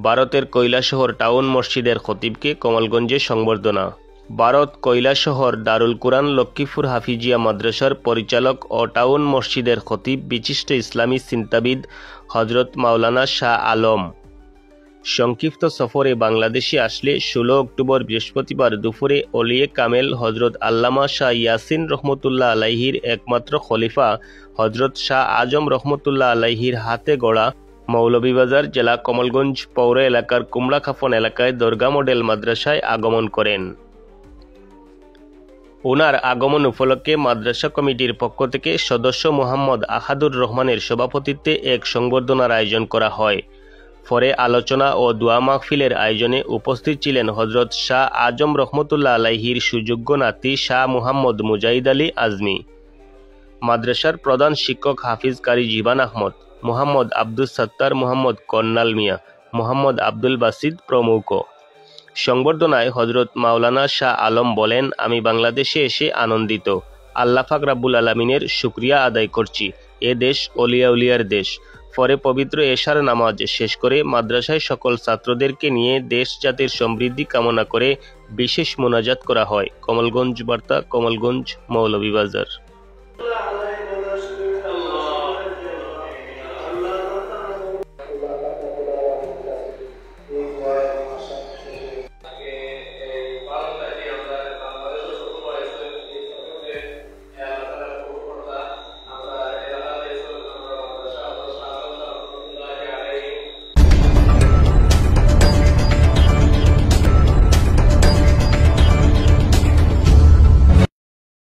ভারতের কৈলাসহর টাউন মসজিদের খতিবকে কমলগঞ্জে সংবর্ধনা। ভারত কৈলাসহর দারুল কুরআন লক্ষ্মীপুর হাফিজিয়া মাদ্রাসার পরিচালক ও টাউন মসজিদের খতিব বিশিষ্ট ইসলামী চিন্তাবিদ হজরত মাওলানা শাহ আলম সংক্ষিপ্ত সফরে বাংলাদেশে আসলে 16 অক্টোবর বৃহস্পতিবার দুপুরে অলিয়ে কামেল হজরত আল্লামা শাহ ইয়াসিন রহমতুল্লাহ আলাইহির একমাত্র খলিফা হজরত শাহ আজম রহমতুল্লাহ আলাইহির হাতে গড়া মৌলভীবাজার জেলা কমলগঞ্জ পৌর এলাকার কুমড়াখাফন এলাকায় দরগা মডেল মাদ্রাসায় আগমন করেন। ওনার আগমন উপলক্ষে মাদ্রাসা কমিটির পক্ষ থেকে সদস্য মোহাম্মদ আহাদুর রহমানের সভাপতিত্বে এক সংবর্ধনার আয়োজন করা হয়। পরে আলোচনা ও দোয়া মাহফিলের আয়োজনে উপস্থিত ছিলেন হজরত শাহ আজম রহমতুল্লাহ আলাইহির সুযোগ্য নাতি শাহ মুহাম্মদ মুজাহিদ আলী আজমি, মাদ্রাসার প্রধান শিক্ষক হাফিজ কারি জীবান আহমদ, মোহাম্মদ আব্দুস সাত্তার, মোহাম্মদ কন্নাল মিয়া, মোহাম্মদ আব্দুল বাসিদ প্রমুখ। সংবর্ধনায় হজরত মাওলানা শাহ আলম বলেন, আমি বাংলাদেশে এসে আনন্দিত। আল্লাহ পাক রাব্বুল আলামিনের শুকরিয়া আদায় করছি। এ দেশ অলিয়া উলিয়ার দেশ। পরে পবিত্র এশার নামাজ শেষ করে মাদ্রাসায় সকল ছাত্রদেরকে নিয়ে দেশ জাতির সমৃদ্ধি কামনা করে বিশেষ মোনাজাত করা হয়। কমলগঞ্জ বার্তা, কমলগঞ্জ, মৌলভীবাজার।